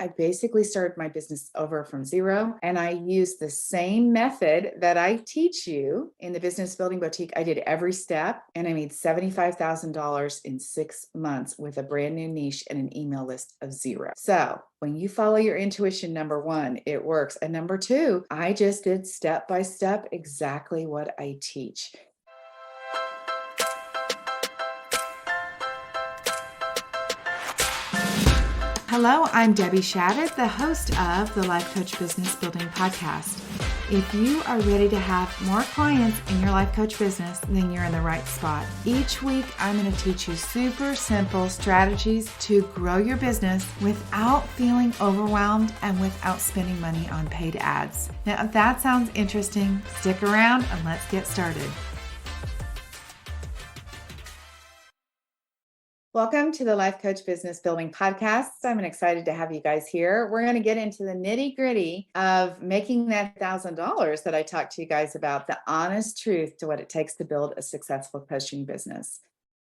I basically started my business over from zero, and I used the same method that I teach you in the Business Building Boutique. I did every step, and I made $75,000 in 6 months with a brand new niche and an email list of zero. So when you follow your intuition, number one, it works. And number two, I just did step by step exactly what I teach. Hello, I'm Debbie Shadid, the host of the Life Coach Business Building Podcast. If you are ready to have more clients in your life coach business, then you're in the right spot. Each week, I'm going to teach you super simple strategies to grow your business without feeling overwhelmed and without spending money on paid ads. Now, if that sounds interesting, stick around and let's get started. Welcome to the Life Coach Business Building Podcast. I'm excited to have you guys here. We're going to get into the nitty gritty of making that $1,000 that I talked to you guys about, the honest truth to what it takes to build a successful coaching business.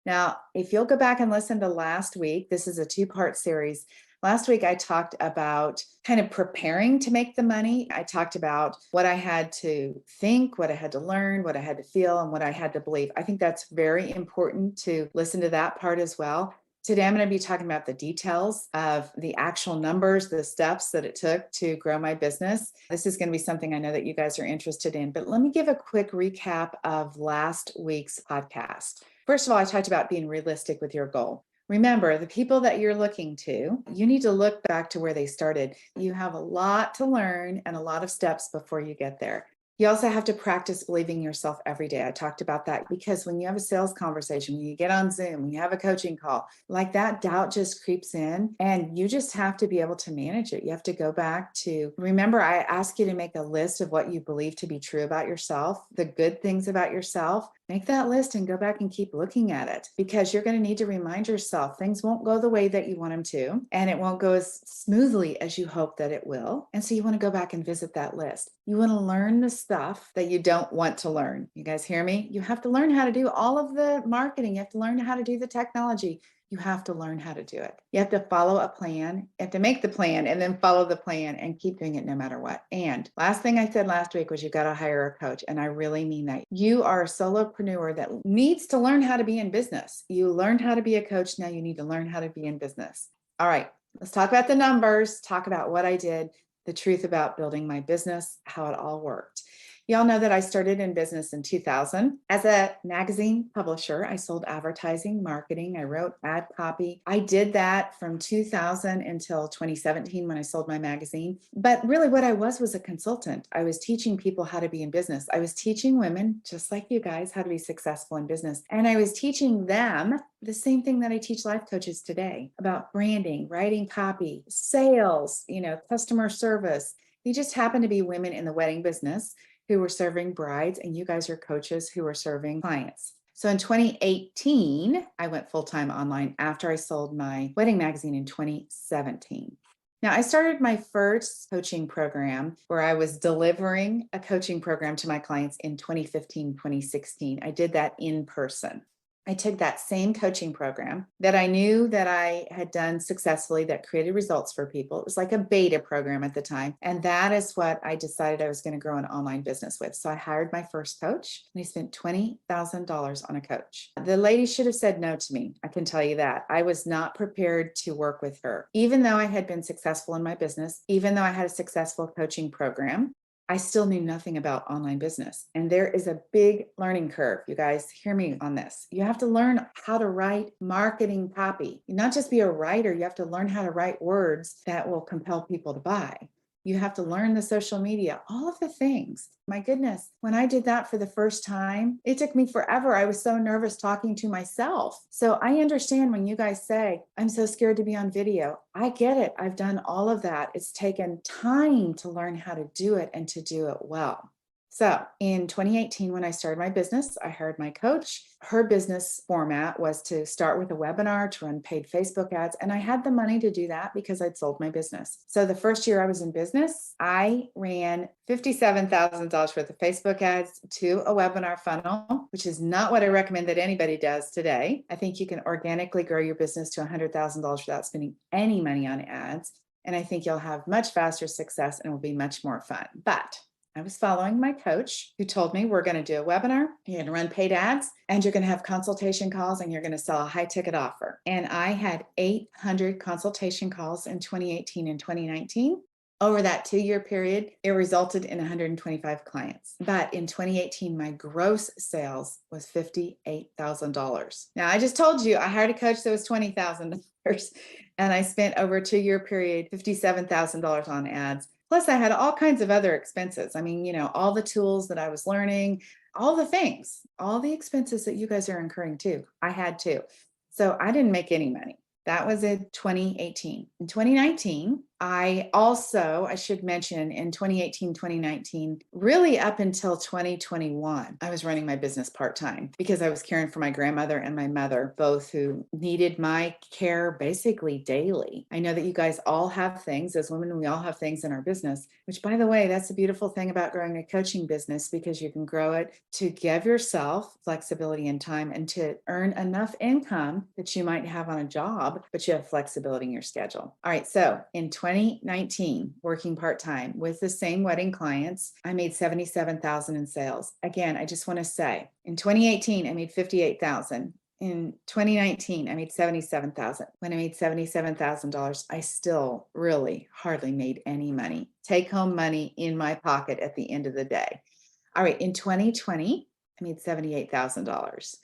Now, if you'll go back and listen to last week, this is a two-part series. Last week, I talked about kind of preparing to make the money. I talked about what I had to think, what I had to learn, what I had to feel, and what I had to believe. I think that's very important to listen to that part as well. Today, I'm going to be talking about the details of the actual numbers, the steps that it took to grow my business. This is going to be something I know that you guys are interested in, but let me give a quick recap of last week's podcast. First of all, I talked about being realistic with your goal. Remember, the people that you're looking to, you need to look back to where they started. You have a lot to learn and a lot of steps before you get there. You also have to practice believing yourself every day. I talked about that because when you have a sales conversation, when you get on Zoom, when you have a coaching call, like that doubt just creeps in and you just have to be able to manage it. You have to go back to, remember, I asked you to make a list of what you believe to be true about yourself, the good things about yourself. Make that list and go back and keep looking at it because you're going to need to remind yourself things won't go the way that you want them to, and it won't go as smoothly as you hope that it will. And so you want to go back and visit that list. You want to learn the stuff that you don't want to learn. You guys hear me? You have to learn how to do all of the marketing. You have to learn how to do the technology. You have to learn how to do it. You have to follow a plan. You have to make the plan and then follow the plan and keep doing it no matter what. And last thing I said last week was you got to hire a coach. And I really mean that. You are a solopreneur that needs to learn how to be in business. You learned how to be a coach. Now you need to learn how to be in business. All right, let's talk about the numbers, talk about what I did, the truth about building my business, how it all worked. Y'all know that I started in business in 2000 as a magazine publisher. I sold advertising, marketing. I wrote ad copy. I did that from 2000 until 2017 when I sold my magazine. But really what I was a consultant. I was teaching people how to be in business. I was teaching women, just like you guys, how to be successful in business. And I was teaching them the same thing that I teach life coaches today about branding, writing copy, sales, customer service. They just happen to be women in the wedding business who were serving brides, and you guys are coaches who are serving clients. So in 2018, I went full-time online after I sold my wedding magazine in 2017. Now, I started my first coaching program where I was delivering a coaching program to my clients in 2015, 2016. I did that in person. I took that same coaching program that I knew that I had done successfully that created results for people. It was like a beta program at the time. And that is what I decided I was going to grow an online business with. So I hired my first coach and I spent $20,000 on a coach. The lady should have said no to me. I can tell you that. I was not prepared to work with her. Even though I had been successful in my business, even though I had a successful coaching program, I still knew nothing about online business. And there is a big learning curve. You guys hear me on this. You have to learn how to write marketing copy. You not just be a writer, you have to learn how to write words that will compel people to buy. You have to learn the social media, all of the things. My goodness, when I did that for the first time, it took me forever. I was so nervous talking to myself. So I understand when you guys say, I'm so scared to be on video. I get it. I've done all of that. It's taken time to learn how to do it and to do it well. So in 2018, when I started my business, I hired my coach. Her business format was to start with a webinar, to run paid Facebook ads. And I had the money to do that because I'd sold my business. So the first year I was in business, I ran $57,000 worth of Facebook ads to a webinar funnel, which is not what I recommend that anybody does today. I think you can organically grow your business to $100,000 without spending any money on ads. And I think you'll have much faster success and it will be much more fun. But I was following my coach who told me we're going to do a webinar, you're going to run paid ads, and you're going to have consultation calls, and you're going to sell a high ticket offer. And I had 800 consultation calls in 2018 and 2019. Over that 2-year period, it resulted in 125 clients. But in 2018, my gross sales was $58,000. Now, I just told you I hired a coach that was $20,000, and I spent over a 2-year period $57,000 on ads. Plus, I had all kinds of other expenses. I mean, all the tools that I was learning, all the things, all the expenses that you guys are incurring too. I had too. So I didn't make any money. That was in 2018. In 2019, I should mention, in 2018, 2019, really up until 2021, I was running my business part-time because I was caring for my grandmother and my mother, both who needed my care basically daily. I know that you guys all have things, as women, we all have things in our business, which, by the way, that's a beautiful thing about growing a coaching business, because you can grow it to give yourself flexibility and time and to earn enough income that you might have on a job, but you have flexibility in your schedule. All right. So in 2019, working part-time with the same wedding clients, I made $77,000 in sales. Again, I just want to say, in 2018, I made $58,000. In 2019, I made $77,000. When I made $77,000, I still really hardly made any money, take home money in my pocket at the end of the day. All right. In 2020, I made $78,000.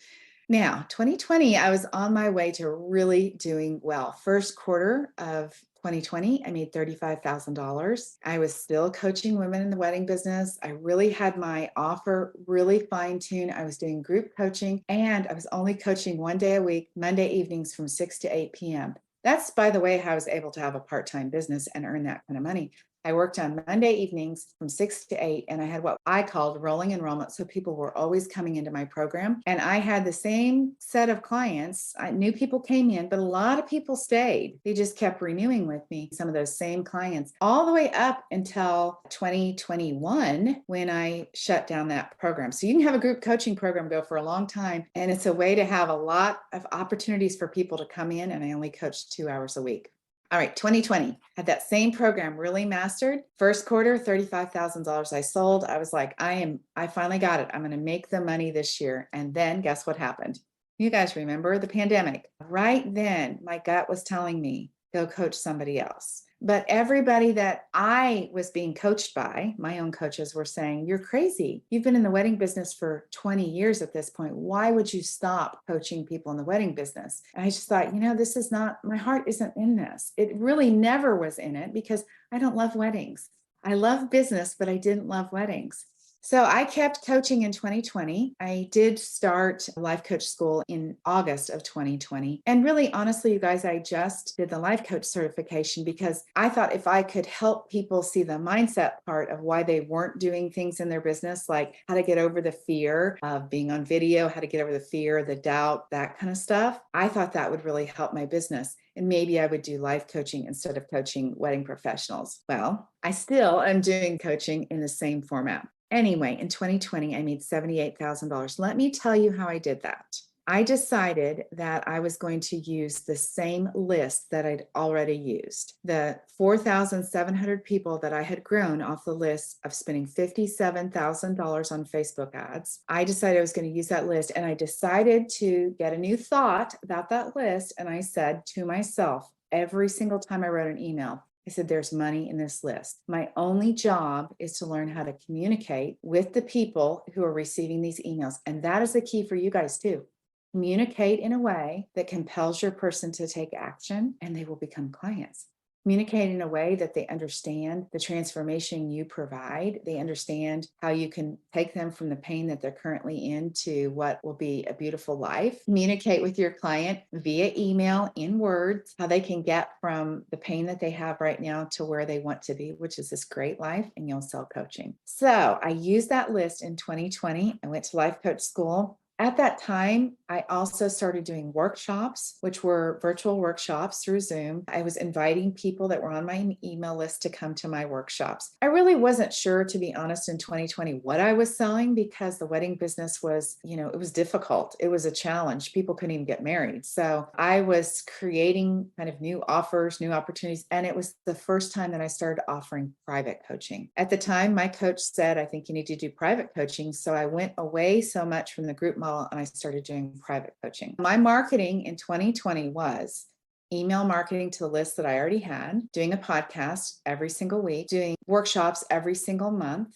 Now, 2020, I was on my way to really doing well. First quarter of 2020, I made $35,000. I was still coaching women in the wedding business. I really had my offer really fine-tuned. I was doing group coaching, and I was only coaching 1 day a week, Monday evenings from 6 to 8 p.m. That's, by the way, how I was able to have a part-time business and earn that kind of money. I worked on Monday evenings from 6 to 8, and I had what I called rolling enrollment. So people were always coming into my program, and I had the same set of clients. New people came in, but a lot of people stayed. They just kept renewing with me, some of those same clients, all the way up until 2021, when I shut down that program. So you can have a group coaching program go for a long time, and it's a way to have a lot of opportunities for people to come in, and I only coach 2 hours a week. All right, 2020, had that same program really mastered. First quarter, $35,000 I sold. I was like, I finally got it. I'm going to make the money this year. And then guess what happened? You guys remember the pandemic. Right then, my gut was telling me, go coach somebody else. But everybody that I was being coached by, my own coaches, were saying, you're crazy. You've been in the wedding business for 20 years at this point. Why would you stop coaching people in the wedding business? And I just thought, this is not, my heart isn't in this. It really never was in it because I don't love weddings. I love business, but I didn't love weddings. So I kept coaching in 2020. I did start life coach school in August of 2020. And really, honestly, you guys, I just did the life coach certification because I thought if I could help people see the mindset part of why they weren't doing things in their business, like how to get over the fear of being on video, how to get over the fear, the doubt, that kind of stuff, I thought that would really help my business. And maybe I would do life coaching instead of coaching wedding professionals. Well, I still am doing coaching in the same format. Anyway, in 2020, I made $78,000. Let me tell you how I did that. I decided that I was going to use the same list that I'd already used. The 4,700 people that I had grown off the list of spending $57,000 on Facebook ads. I decided I was going to use that list, and I decided to get a new thought about that list. And I said to myself, every single time I wrote an email, I said, there's money in this list. My only job is to learn how to communicate with the people who are receiving these emails. And that is the key for you guys too. Communicate in a way that compels your person to take action, and they will become clients. Communicate in a way that they understand the transformation you provide. They understand how you can take them from the pain that they're currently in to what will be a beautiful life. Communicate with your client via email, in words, how they can get from the pain that they have right now to where they want to be, which is this great life, and you'll sell coaching. So I used that list in 2020. I went to life coach school. At that time, I also started doing workshops, which were virtual workshops through Zoom. I was inviting people that were on my email list to come to my workshops. I really wasn't sure, to be honest, in 2020 what I was selling because the wedding business was, it was difficult. It was a challenge. People couldn't even get married. So I was creating kind of new offers, new opportunities. And it was the first time that I started offering private coaching. At the time, my coach said, I think you need to do private coaching. So I went away so much from the group model and I started doing private coaching. My marketing in 2020 was email marketing to the list that I already had, doing a podcast every single week, doing workshops every single month,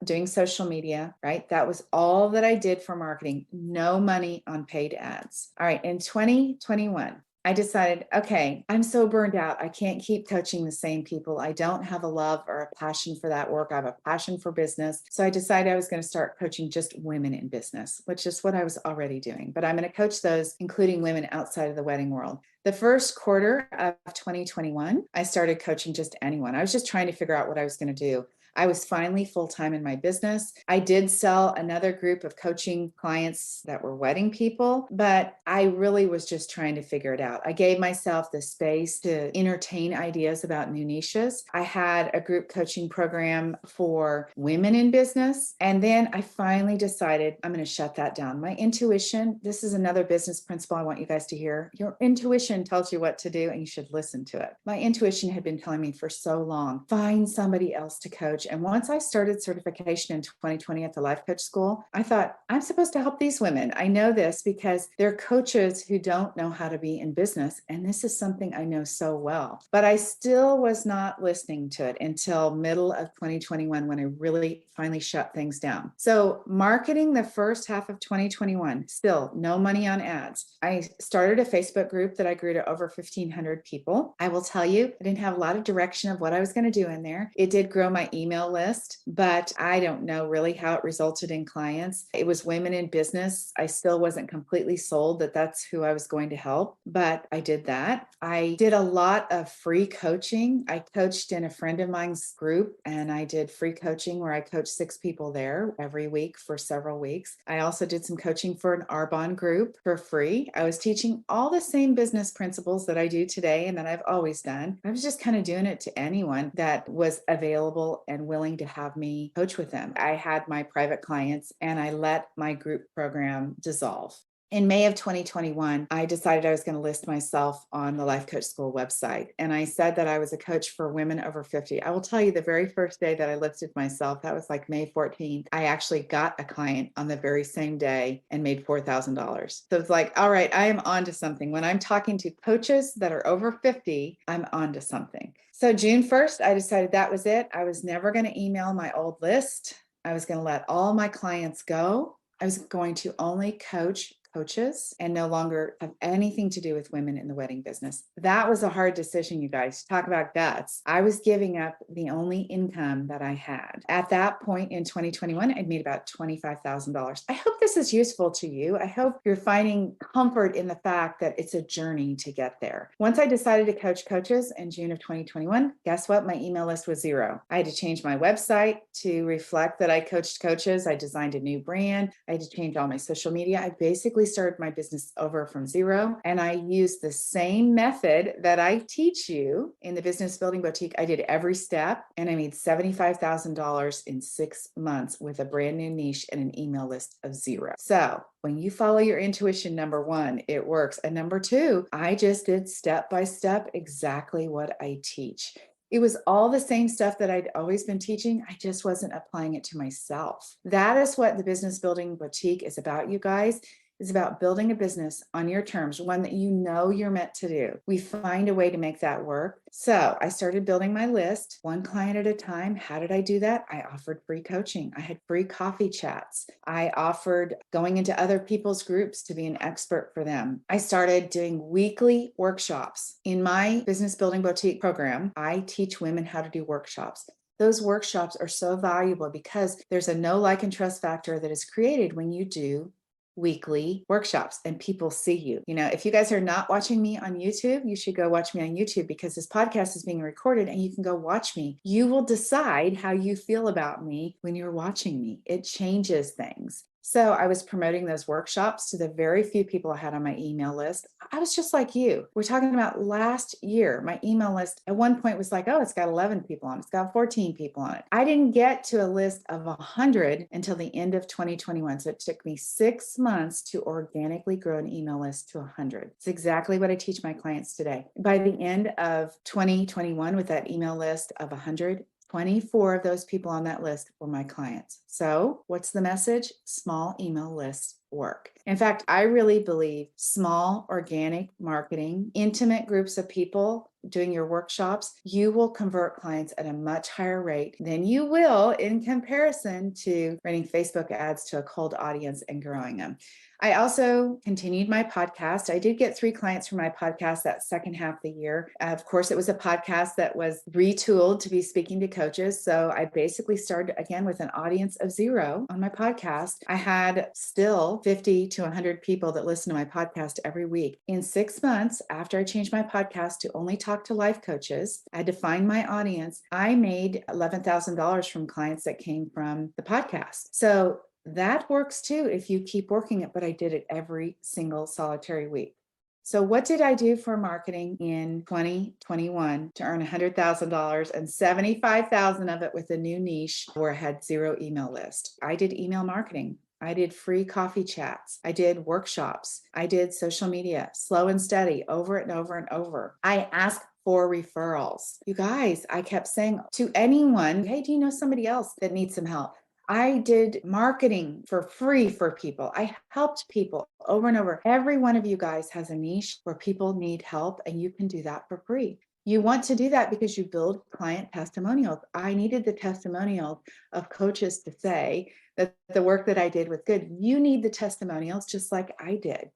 doing social media, right? That was all that I did for marketing. No money on paid ads. All right. In 2021, I decided, okay, I'm so burned out. I can't keep coaching the same people. I don't have a love or a passion for that work. I have a passion for business. So I decided I was going to start coaching just women in business, which is what I was already doing. But I'm going to coach those, including women outside of the wedding world. The first quarter of 2021, I started coaching just anyone. I was just trying to figure out what I was going to do. I was finally full-time in my business. I did sell another group of coaching clients that were wedding people, but I really was just trying to figure it out. I gave myself the space to entertain ideas about new niches. I had a group coaching program for women in business. And then I finally decided I'm going to shut that down. My intuition, this is another business principle I want you guys to hear. Your intuition tells you what to do and you should listen to it. My intuition had been telling me for so long, find somebody else to coach. And once I started certification in 2020 at the Life Coach School, I thought, I'm supposed to help these women. I know this because they're coaches who don't know how to be in business. And this is something I know so well. But I still was not listening to it until middle of 2021 when I really finally shut things down. So marketing the first half of 2021, still no money on ads. I started a Facebook group that I grew to over 1,500 people. I will tell you, I didn't have a lot of direction of what I was going to do in there. It did grow my email list, but I don't know really how it resulted in clients. It was women in business. I still wasn't completely sold that that's who I was going to help, but I did that. I did a lot of free coaching. I coached in a friend of mine's group and I did free coaching where I coached 6 people there every week for several weeks. I also did some coaching for an Arbonne group for free. I was teaching all the same business principles that I do today and that I've always done. I was just kind of doing it to anyone that was available and willing to have me coach with them. I had my private clients and I let my group program dissolve. In May of 2021, I decided I was going to list myself on the Life Coach School website. And I said that I was a coach for women over 50. I will tell you the very first day that I listed myself, that was like May 14th, I actually got a client on the very same day and made $4,000. So it's like, all right, I am onto something. When I'm talking to coaches that are over 50, I'm onto something. So June 1st, I decided that was it. I was never going to email my old list. I was going to let all my clients go. I was going to only coach coaches and no longer have anything to do with women in the wedding business. That was a hard decision, you guys. Talk about guts. I was giving up the only income that I had. At that point in 2021, I'd made about $25,000. I hope this is useful to you. I hope you're finding comfort in the fact that it's a journey to get there. Once I decided to coach coaches in June of 2021, guess what? My email list was zero. I had to change my website to reflect that I coached coaches. I designed a new brand. I had to change all my social media. I basically started my business over from zero. And I used the same method that I teach you in the Business Building Boutique. I did every step and I made $75,000 in 6 months with a brand new niche and an email list of zero. So when you follow your intuition, number one, it works. And number two, I just did step by step exactly what I teach. It was all the same stuff that I'd always been teaching. I just wasn't applying it to myself. That is what the Business Building Boutique is about, you guys. Is about building a business on your terms, one that you know you're meant to do. We find a way to make that work. So I started building my list one client at a time. How did I do that? I offered free coaching. I had free coffee chats. I offered going into other people's groups to be an expert for them. I started doing weekly workshops. In my Business Building Boutique program, I teach women how to do workshops. Those workshops are so valuable because there's a know, like, and trust factor that is created when you do weekly workshops and people see you. If you guys are not watching me on YouTube, you should go watch me on YouTube because this podcast is being recorded and you can go watch me. You will decide how you feel about me when you're watching me. It changes things. So I was promoting those workshops to the very few people I had on my email list. I was just like you. We're talking about last year. My email list at one point was like, oh, it's got 11 people on it. It's got 14 people on it. I didn't get to a list of 100 until the end of 2021. So it took me 6 months to organically grow an email list to 100. It's exactly what I teach my clients today. By the end of 2021, with that email list of 100, 24 of those people on that list were my clients. So, what's the message? Small email lists work. In fact, I really believe small organic marketing, intimate groups of people doing your workshops, you will convert clients at a much higher rate than you will in comparison to running Facebook ads to a cold audience and growing them. I also continued my podcast. I did get 3 clients from my podcast that second half of the year. Of course, it was a podcast that was retooled to be speaking to coaches. So I basically started again with an audience of 0 on my podcast. I had still 50 to 100 people that listen to my podcast every week. In 6 months, after I changed my podcast to only talk to life coaches, I defined my audience. I made $11,000 from clients that came from the podcast. So that works too if you keep working it, but I did it every single solitary week. So what did I do for marketing in 2021 to earn $100,000 and 75,000 of it with a new niche where I had 0 email list? I did email marketing. I did free coffee chats. I did workshops. I did social media, slow and steady, over and over and over. I asked for referrals. You guys, I kept saying to anyone, hey, do you know somebody else that needs some help? I did marketing for free for people. I helped people over and over. Every one of you guys has a niche where people need help, and you can do that for free. You want to do that because you build client testimonials. I needed the testimonials of coaches to say that the work that I did was good. You need the testimonials just like I did.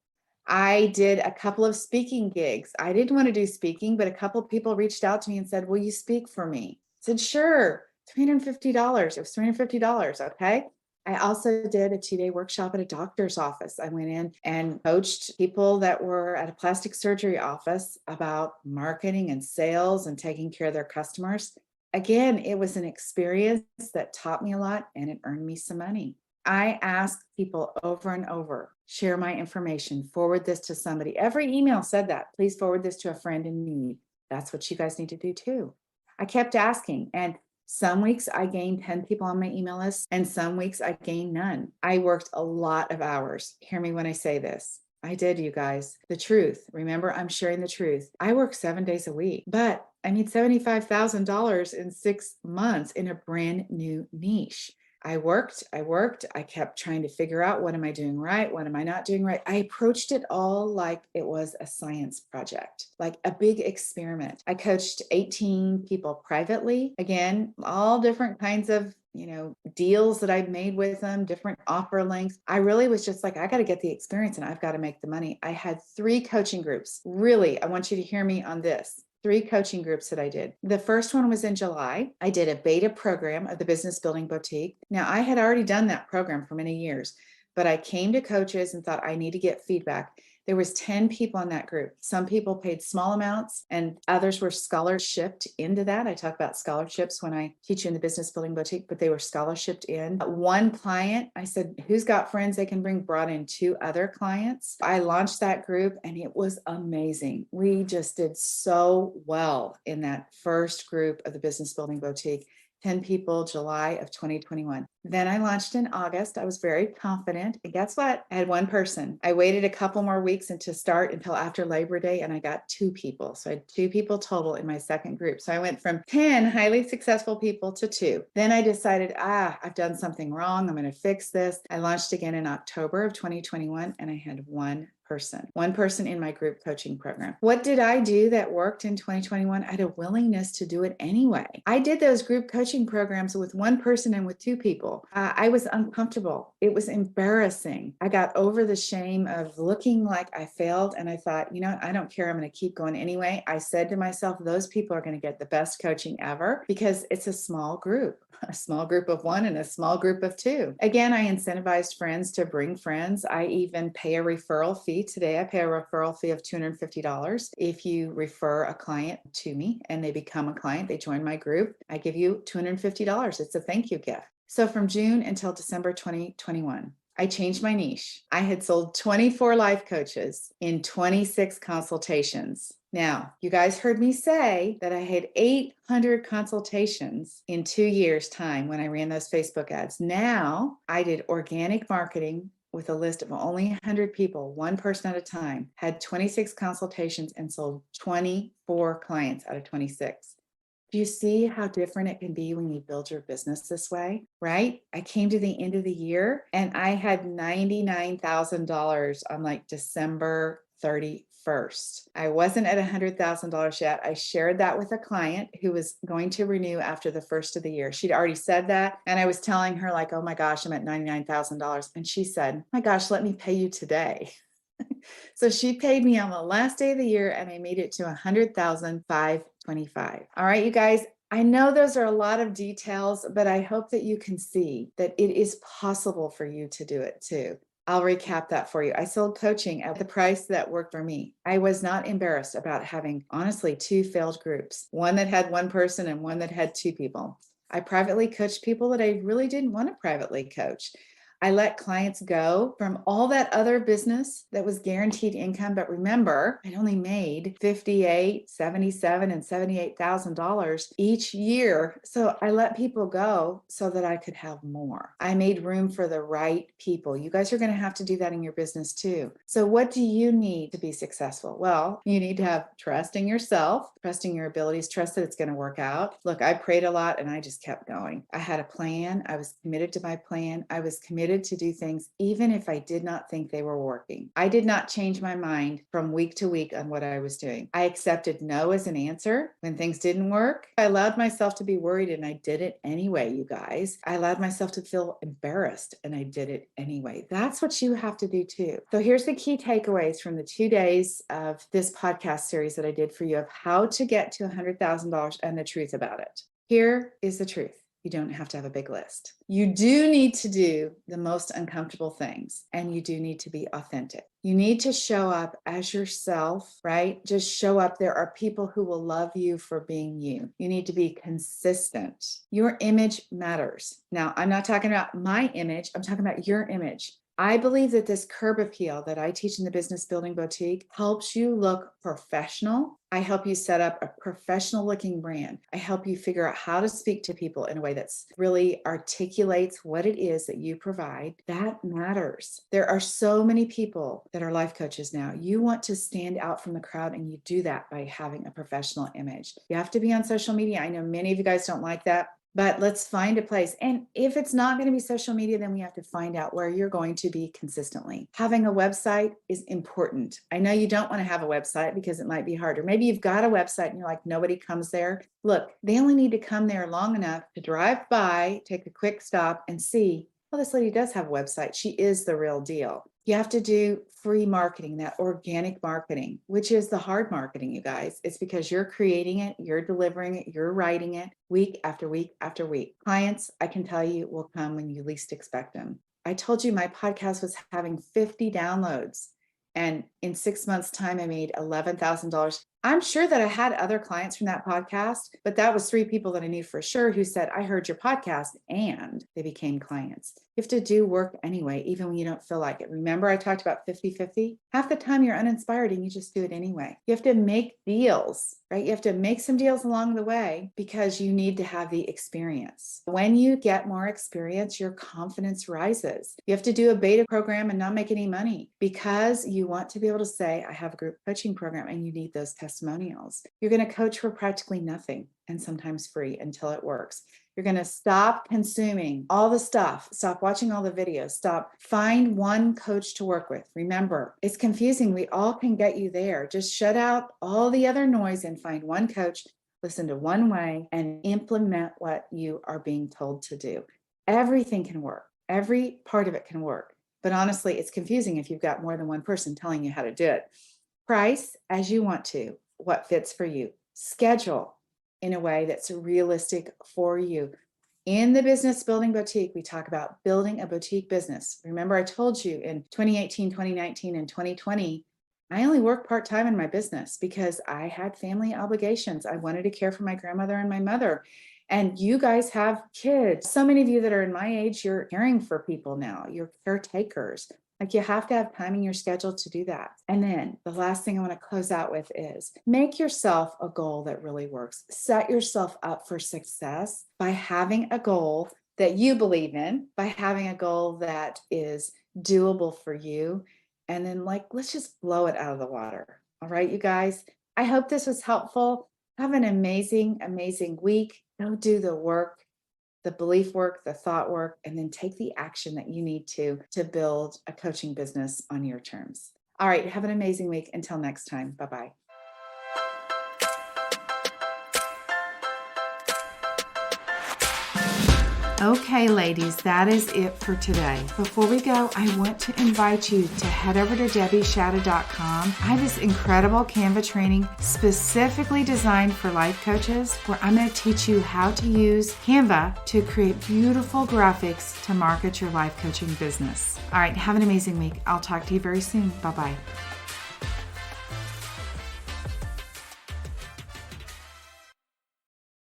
I did a couple of speaking gigs. I didn't want to do speaking, but a couple of people reached out to me and said, will you speak for me? I said, sure. $350. It was $350. Okay. I also did a 2-day workshop at a doctor's office. I went in and coached people that were at a plastic surgery office about marketing and sales and taking care of their customers. Again, it was an experience that taught me a lot and it earned me some money. I ask people over and over, share my information, forward this to somebody. Every email said that. Please forward this to a friend in need. That's what you guys need to do too. I kept asking, and some weeks I gained 10 people on my email list, and some weeks I gained none. I worked a lot of hours. Hear me when I say this. I did, you guys. The truth. Remember, I'm sharing the truth. I work 7 days a week, but I made $75,000 in 6 months in a brand new niche. I worked, I kept trying to figure out, what am I doing right? What am I not doing right? I approached it all like it was a science project, like a big experiment. I coached 18 people privately. Again, all different kinds of deals that I've made with them, different offer lengths. I really was just like, I got to get the experience and I've got to make the money. I had 3 coaching groups. Really, I want you to hear me on this. 3 coaching groups that I did. The first one was in July. I did a beta program of the Business Building Boutique. Now, I had already done that program for many years, but I came to coaches and thought I need to get feedback. There was 10 people in that group. Some people paid small amounts and others were scholarshiped into that. I talk about scholarships when I teach you in the Business Building Boutique, but they were scholarshiped in. One client, I said, who's got friends they can bring, brought in 2 other clients. I launched that group and it was amazing. We just did so well in that first group of the Business Building Boutique. 10 people, July of 2021. Then I launched in August. I was very confident. And guess what? I had 1 person. I waited a couple more weeks to start until after Labor Day, and I got 2 people. So I had 2 people total in my second group. So I went from 10 highly successful people to 2. Then I decided, I've done something wrong. I'm going to fix this. I launched again in October of 2021, and I had 1 person in my group coaching program. What did I do that worked in 2021? I had a willingness to do it anyway. I did those group coaching programs with 1 person and with 2 people. I was uncomfortable. It was embarrassing. I got over the shame of looking like I failed. And I thought, I don't care. I'm going to keep going anyway. I said to myself, those people are going to get the best coaching ever because it's a small group of 1 and a small group of 2. Again, I incentivized friends to bring friends. I even pay a referral fee. Today, I pay a referral fee of $250. If you refer a client to me and they become a client, they join my group, I give you $250. It's a thank you gift. So from June until December 2021, I changed my niche. I had sold 24 life coaches in 26 consultations. Now, you guys heard me say that I had 800 consultations in 2 years' time when I ran those Facebook ads. Now, I did organic marketing with a list of only 100 people, one person at a time, had 26 consultations and sold 24 clients out of 26. Do you see how different it can be when you build your business this way, right? I came to the end of the year and I had $99,000 on like December 31st. I wasn't at $100,000 yet. I shared that with a client who was going to renew after the first of the year. She'd already said that. And I was telling her like, oh my gosh, I'm at $99,000. And she said, my gosh, let me pay you today. So she paid me on the last day of the year and I made it to $100,525. All right, you guys, I know those are a lot of details, but I hope that you can see that it is possible for you to do it too. I'll recap that for you. I sold coaching at the price that worked for me. I was not embarrassed about having, honestly, 2 failed groups, one that had 1 person and one that had 2 people. I privately coached people that I really didn't want to privately coach. I let clients go from all that other business that was guaranteed income. But remember, I only made $58,000, $77,000, and $78,000 each year. So I let people go so that I could have more. I made room for the right people. You guys are going to have to do that in your business too. So what do you need to be successful? Well, you need to have trust in yourself, trust in your abilities, trust that it's going to work out. Look, I prayed a lot and I just kept going. I had a plan. I was committed to my plan. I was committed to do things even if I did not think they were working. I did not change my mind from week to week on what I was doing. I accepted no as an answer when things didn't work. I allowed myself to be worried and I did it anyway, you guys. I allowed myself to feel embarrassed and I did it anyway. That's what you have to do too. So here's the key takeaways from the 2 days of this podcast series that I did for you of how to get to $100,000 and the truth about it. Here is the truth. You don't have to have a big list. You do need to do the most uncomfortable things, and you do need to be authentic. You need to show up as yourself, right? Just show up. There are people who will love you for being you. You need to be consistent. Your image matters. Now, I'm not talking about my image. I'm talking about your image. I believe that this curb appeal that I teach in the Business Building Boutique helps you look professional. I help you set up a professional looking brand. I help you figure out how to speak to people in a way that really articulates what it is that you provide. That matters. There are so many people that are life coaches now. You want to stand out from the crowd, and you do that by having a professional image. You have to be on social media. I know many of you guys don't like that. But let's find a place. And if it's not going to be social media, then we have to find out where you're going to be consistently. Having a website is important. I know you don't want to have a website because it might be harder. Maybe you've got a website and you're like, nobody comes there. Look, they only need to come there long enough to drive by, take a quick stop and see, well, this lady does have a website. She is the real deal. You have to do free marketing, that organic marketing, which is the hard marketing, you guys. It's because you're creating it, you're delivering it, you're writing it week after week after week. Clients, I can tell you, will come when you least expect them. I told you my podcast was having 50 downloads. And in 6 months' time, I made $11,000. I'm sure that I had other clients from that podcast, but that was 3 people that I knew for sure who said, I heard your podcast, and they became clients. You have to do work anyway, even when you don't feel like it. Remember, I talked about 50-50? Half the time you're uninspired and you just do it anyway. You have to make deals, right? You have to make some deals along the way because you need to have the experience. When you get more experience, your confidence rises. You have to do a beta program and not make any money because you want to be able to say, I have a group coaching program, and you need those testimonials. You're going to coach for practically nothing and sometimes free until it works. You're going to stop consuming all the stuff, stop watching all the videos, find one coach to work with. Remember, it's confusing. We all can get you there. Just shut out all the other noise and find one coach, listen to one way, and implement what you are being told to do. Everything can work. Every part of it can work. But honestly, it's confusing if you've got more than one person telling you how to do it. Price as you want to, what fits for you. Schedule in a way that's realistic for you. In the Business Building Boutique, we talk about building a boutique business. Remember, I told you in 2018, 2019, and 2020, I only worked part-time in my business because I had family obligations. I wanted to care for my grandmother and my mother. And you guys have kids. So many of you that are in my age, you're caring for people now. You're caretakers. Like you have to have time in your schedule to do that. And then the last thing I want to close out with is make yourself a goal that really works. Set yourself up for success by having a goal that you believe in, by having a goal that is doable for you. And then let's just blow it out of the water. All right, you guys, I hope this was helpful. Have an amazing, amazing week. Go do the work, the belief work, the thought work, and then take the action that you need to build a coaching business on your terms. All right, have an amazing week. Until next time, bye-bye. Okay, ladies, that is it for today. Before we go, I want to invite you to head over to debbieshadid.com. I have this incredible Canva training specifically designed for life coaches where I'm going to teach you how to use Canva to create beautiful graphics to market your life coaching business. All right, have an amazing week. I'll talk to you very soon. Bye-bye.